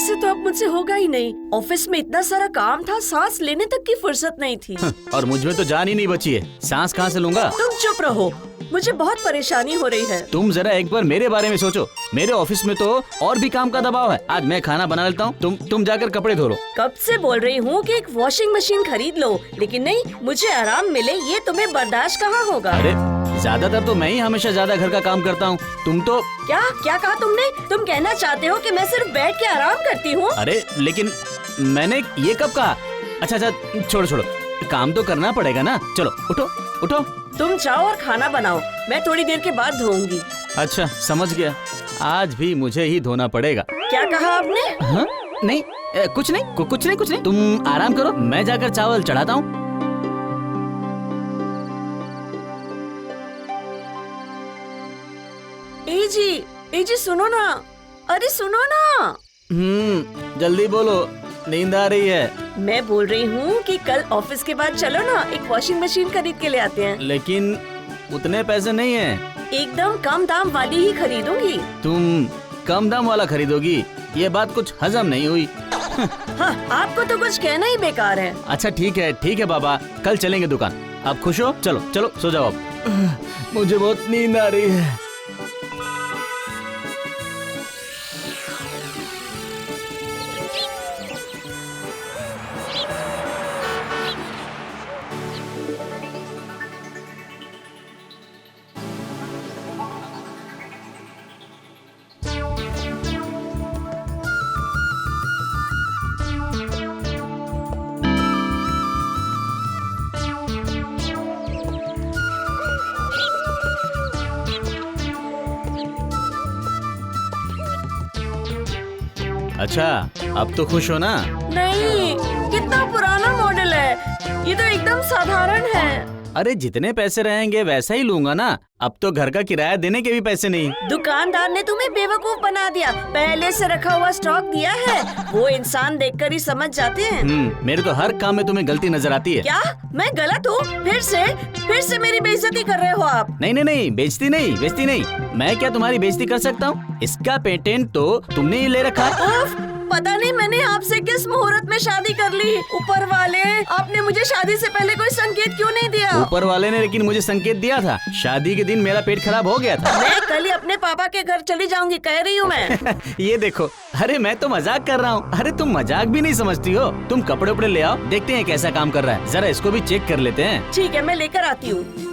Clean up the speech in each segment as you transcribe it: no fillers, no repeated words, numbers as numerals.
से तो अब मुझसे होगा ही नहीं। ऑफिस में इतना सारा काम था, सांस लेने तक की फुर्सत नहीं थी। और मुझ में तो जान ही नहीं बची है, सांस कहाँ से लूंगा। तुम चुप रहो, मुझे बहुत परेशानी हो रही है। तुम जरा एक बार मेरे बारे में सोचो। मेरे ऑफिस में तो और भी काम का दबाव है। आज मैं खाना बना लेता हूँ, तुम जाकर कपड़े धो लो। कब से बोल रही हूँ कि एक वॉशिंग मशीन खरीद लो, लेकिन नहीं, मुझे आराम मिले ये तुम्हें बर्दाश्त कहाँ होगा। अरे ज्यादातर तो मैं ही हमेशा ज्यादा घर का काम करता हूँ, तुम तो। क्या क्या कहा तुमने? तुम कहना चाहते हो कि मैं सिर्फ बैठ के आराम करती हूँ? अरे लेकिन मैंने ये कब कहा। अच्छा छोड़ो, काम तो करना पड़ेगा ना। चलो उठो। तुम जाओ और खाना बनाओ, मैं थोड़ी देर के बाद धोऊंगी। अच्छा समझ गया, आज भी मुझे ही धोना पड़ेगा। क्या कहा आपने? हाँ? नहीं कुछ नहीं, तुम आराम करो, मैं जाकर चावल चढ़ाता हूँ। ए जी सुनो ना, अरे सुनो ना। जल्दी बोलो, नींद आ रही है। मैं बोल रही हूँ कि कल ऑफिस के बाद चलो ना, एक वॉशिंग मशीन खरीद के ले आते हैं। लेकिन उतने पैसे नहीं है। एकदम कम दाम वाली ही खरीदूंगी। तुम कम दाम वाला खरीदोगी? ये बात कुछ हजम नहीं हुई। हाँ, आपको तो कुछ कहना ही बेकार है। अच्छा ठीक है बाबा, कल चलेंगे दुकान। आप खुश हो? चलो सो जाओ अब। मुझे बहुत नींद आ रही है। अच्छा अब तो खुश हो ना? नहीं, कितना पुराना मॉडल है, ये तो एकदम साधारण है। अरे जितने पैसे रहेंगे वैसा ही लूंगा ना। अब तो घर का किराया देने के भी पैसे नहीं। दुकानदार ने तुम्हें बेवकूफ बना दिया, पहले से रखा हुआ स्टॉक दिया है, वो इंसान देखकर ही समझ जाते हैं। मेरे तो हर काम में तुम्हें गलती नजर आती है। क्या मैं गलत हूँ? फिर से मेरी बेइज्जती कर रहे हो आप। नहीं, बेइज्जती नहीं। मैं क्या तुम्हारी बेइज्जती कर सकता हूँ? इसका पेटेंट तो तुमने ही ले रखा है। पता नहीं मैंने आपसे किस मुहूर्त में शादी कर ली। ऊपर वाले, आपने मुझे शादी से पहले कोई संकेत क्यों नहीं दिया? ऊपर वाले ने लेकिन मुझे संकेत दिया था। शादी के दिन मेरा पेट खराब हो गया था। मैं कल ही अपने पापा के घर चली जाऊंगी, कह रही हूँ मैं। ये देखो, अरे मैं तो मजाक कर रहा हूँ। अरे तुम मजाक भी नहीं समझती हो। तुम कपड़े उपड़े ले आओ, देखते हैं कैसा काम कर रहा है, जरा इसको भी चेक कर लेते हैं। ठीक है, मैं लेकर आती हूँ।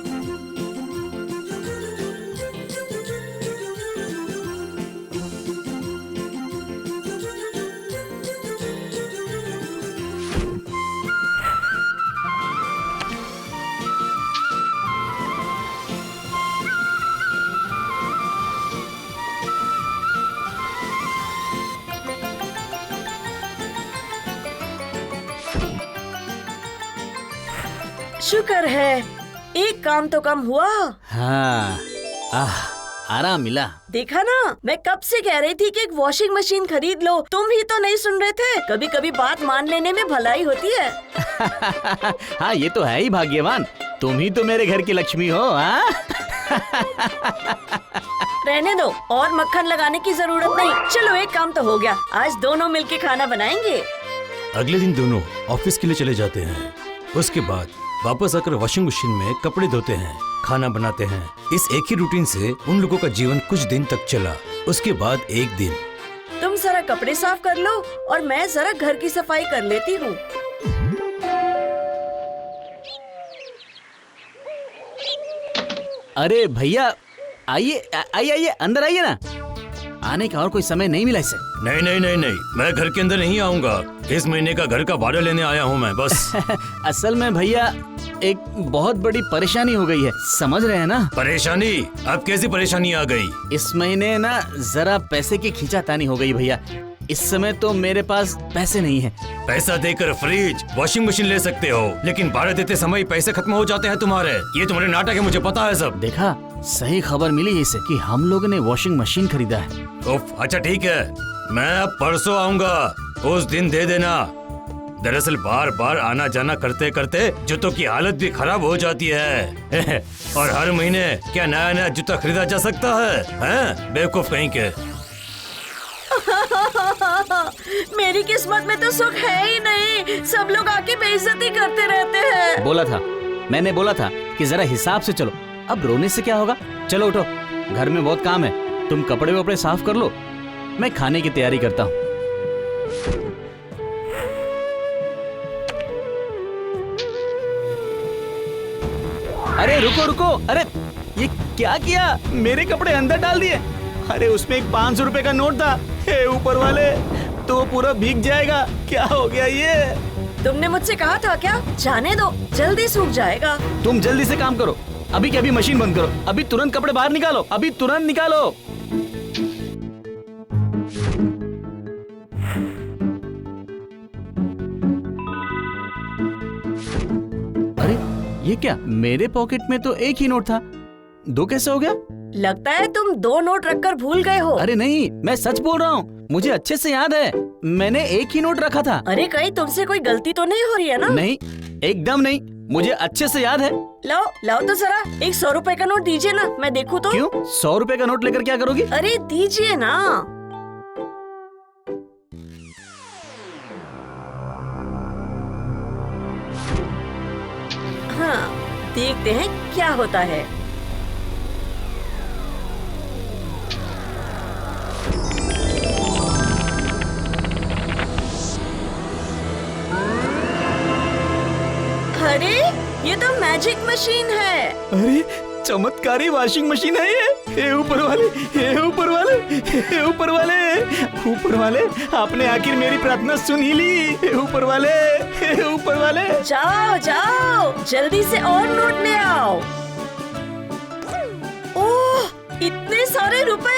शुक्र है, एक काम तो कम हुआ। हाँ, आराम मिला। देखा ना, मैं कब से कह रही थी कि एक वॉशिंग मशीन खरीद लो, तुम ही तो नहीं सुन रहे थे। कभी कभी बात मान लेने में भलाई होती है। हाँ ये तो है ही भाग्यवान, तुम ही तो मेरे घर की लक्ष्मी हो। हाँ? रहने दो, और मक्खन लगाने की जरूरत नहीं। चलो एक काम तो हो गया, आज दोनों मिलके खाना बनाएंगे। अगले दिन दोनों ऑफिस के लिए चले जाते हैं। उसके बाद वापस आकर वॉशिंग मशीन में कपड़े धोते हैं, खाना बनाते हैं। इस एक ही रूटीन से उन लोगों का जीवन कुछ दिन तक चला। उसके बाद एक दिन, तुम जरा कपड़े साफ कर लो और मैं जरा घर की सफाई कर लेती हूँ। अरे भैया आइए अंदर आइए ना। आने का और कोई समय नहीं मिला इसे। नहीं, मैं घर के अंदर नहीं आऊंगा। इस महीने का घर का भाड़ा लेने आया हूँ मैं, बस। असल में भैया एक बहुत बड़ी परेशानी हो गई है, समझ रहे हैं ना? परेशानी? अब कैसी परेशानी आ गई? इस महीने ना जरा पैसे की खींचातानी हो गई भैया। इस समय तो मेरे पास पैसे नहीं है। पैसा देकर फ्रिज, वॉशिंग मशीन ले सकते हो, लेकिन भाड़ा देते समय पैसे खत्म हो जाते हैं तुम्हारे। ये तुम्हारे नाटक है, मुझे पता है सब। देखा, सही खबर मिली है इसे कि हम लोगों ने वॉशिंग मशीन खरीदा है। अच्छा ठीक है, मैं अब परसों आऊंगा, उस दिन दे देना। दरअसल बार बार आना जाना करते करते जूतों की हालत भी खराब हो जाती है। और हर महीने क्या नया नया जूता खरीदा जा सकता है? बेवकूफ कहीं के। मेरी किस्मत में तो सुख है ही नहीं, सब लोग आके बेइज्जती करते रहते हैं। बोला था, मैंने बोला था कि जरा हिसाब से चलो। अब रोने से क्या होगा? चलो उठो, घर में बहुत काम है। तुम कपड़े वपड़े साफ कर लो, मैं खाने की तैयारी करता हूँ। अरे रुको रुको, अरे ये क्या किया? मेरे कपड़े अंदर डाल दिए। अरे उसमें एक 500 रुपए का नोट था। हे ऊपर वाले, तो पूरा भीग जाएगा। क्या हो गया ये? तुमने मुझसे कहा था क्या? जाने दो, जल्दी सूख जाएगा। तुम जल्दी से काम करो, अभी के अभी मशीन बंद करो। अभी तुरंत कपड़े बाहर निकालो, अभी तुरंत निकालो। अरे ये क्या? मेरे पॉकेट में तो एक ही नोट था, दो कैसे हो गया? लगता है तुम 2 नोट रखकर भूल गए हो। अरे नहीं, मैं सच बोल रहा हूँ, मुझे अच्छे से याद है, मैंने एक ही नोट रखा था। अरे कहीं तुमसे कोई गलती तो नहीं हो रही है ना? नहीं, एकदम नहीं, मुझे अच्छे से याद है। लाओ लाओ तो जरा, एक 100 रुपए का नोट दीजिए ना, मैं देखूं तो। क्यों? 100 रुपए का नोट लेकर क्या करोगी? अरे दीजिए ना। हाँ, देखते हैं क्या होता है। अरे ये तो मैजिक मशीन है। अरे चमत्कारी वॉशिंग मशीन है ये। हे ऊपर वाले, हे ऊपर वाले, हे ऊपर वाले, ऊपर वाले, आपने आखिर मेरी प्रार्थना सुन ही ली। हे ऊपर वाले, हे ऊपर वाले। जाओ जाओ, जल्दी से और नोट ले आओ। ओह, इतने सारे रुपए!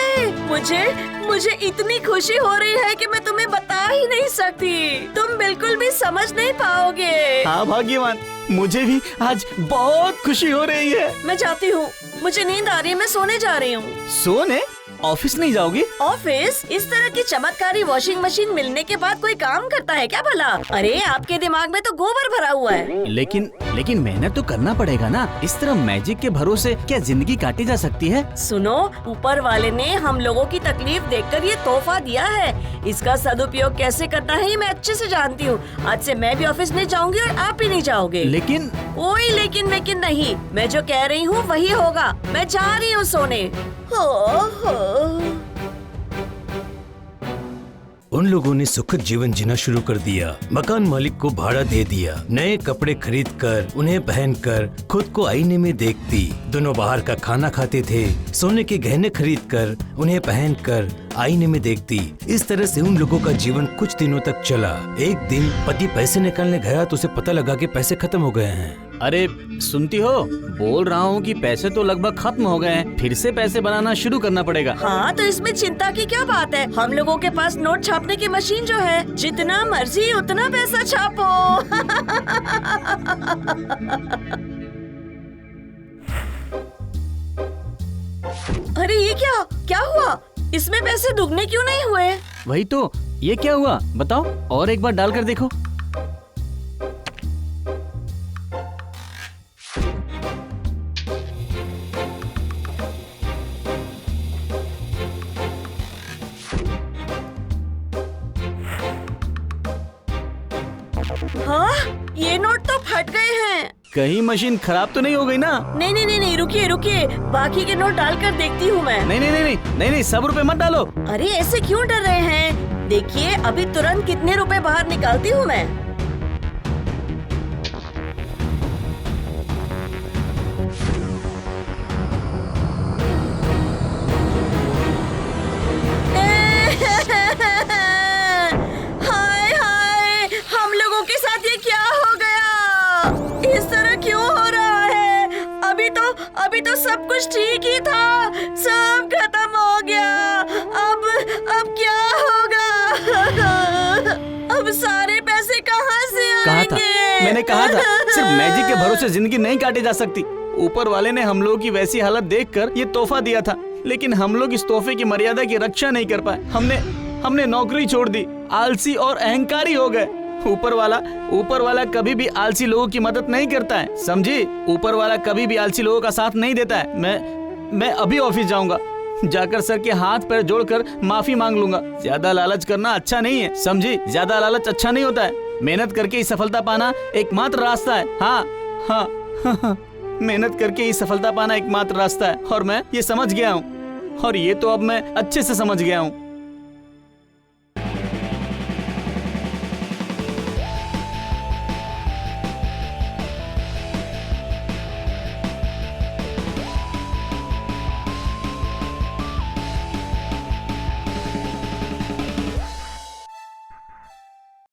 मुझे इतनी खुशी हो रही है कि मैं तुम्हें बता ही नहीं सकती। तुम बिल्कुल भी समझ नहीं पाओगे। हाँ भाग्यवान, मुझे भी आज बहुत खुशी हो रही है। मैं जाती हूँ, मुझे नींद आ रही है, मैं सोने जा रही हूँ। सोने? ऑफिस नहीं जाओगी? ऑफिस? इस तरह की चमत्कारी वॉशिंग मशीन मिलने के बाद कोई काम करता है क्या भला? अरे आपके दिमाग में तो गोबर भरा हुआ है। लेकिन मेहनत तो करना पड़ेगा ना। इस तरह मैजिक के भरोसे क्या जिंदगी काटी जा सकती है? सुनो, ऊपर वाले ने हम लोगों की तकलीफ देखकर ये तोहफा दिया है। इसका सदुपयोग कैसे करना है ये मैं अच्छे से जानती हूँ। आज से मैं भी ऑफिस नहीं जाऊंगी और आप भी नहीं जाओगे। लेकिन कोई लेकिन नहीं, मैं जो कह रही हूँ वही होगा। मैं जा रही हूँ सोने। उन लोगों ने सुखद जीवन जीना शुरू कर दिया। मकान मालिक को भाड़ा दे दिया। नए कपड़े खरीदकर उन्हें पहनकर खुद को आईने में देखती। दोनों बाहर का खाना खाते थे। सोने के गहने खरीदकर उन्हें पहनकर आईने में देखती। इस तरह से उन लोगों का जीवन कुछ दिनों तक चला। एक दिन पति पैसे निकालने गया तो उसे पता लगा कि पैसे खत्म हो गए हैं। अरे सुनती हो, बोल रहा हूँ कि पैसे तो लगभग खत्म हो गए हैं, फिर से पैसे बनाना शुरू करना पड़ेगा। हाँ, तो इसमें चिंता की क्या बात है? हम लोगों के पास नोट छापने की मशीन जो है, जितना मर्जी उतना पैसा छापो। अरे ये क्या हुआ? इसमें पैसे दुगने क्यों नहीं हुए? वही तो, ये क्या हुआ बताओ, और एक बार डालकर देखो। हाँ, ये नोट तो फट गए हैं। कहीं मशीन खराब तो नहीं हो गई ना? नहीं, रुकिए, बाकी के नोट डालकर देखती हूँ मैं। नहीं, सब रुपए मत डालो। अरे ऐसे क्यों डर रहे हैं? देखिए अभी तुरंत कितने रुपए बाहर निकालती हूँ मैं। हाय, हम लोगों के साथ ये क्या हो गया? इस तरह क्यों हो रहा है? अभी तो सब कुछ ठीक ही था, सब खत्म हो गया। अब क्या होगा? अब सारे पैसे कहाँ से कहा था, आएंगे? मैंने कहा था, सिर्फ मैजिक के भरोसे जिंदगी नहीं काटी जा सकती। ऊपर वाले ने हम लोगों की वैसी हालत देखकर ये तोहफा दिया था, लेकिन हम लोग इस तोहफे की मर्यादा की रक्षा नहीं कर पाए। हमने नौकरी छोड़ दी, आलसी और अहंकारी हो गए। ऊपर वाला कभी भी आलसी लोगों की मदद नहीं करता है, समझी? ऊपर वाला कभी भी आलसी लोगों का साथ नहीं देता है। मैं अभी ऑफिस जाऊंगा, जाकर सर के हाथ पैर जोड़कर माफी मांग लूंगा। ज्यादा लालच करना अच्छा नहीं है, समझी? ज्यादा लालच अच्छा नहीं होता है। मेहनत करके ही सफलता पाना एकमात्र रास्ता है। हाँ हाँ हाँ, मेहनत करके ही सफलता पाना एकमात्र रास्ता है और मैं ये समझ गया हूँ, और ये तो अब मैं अच्छे से समझ गया हूँ।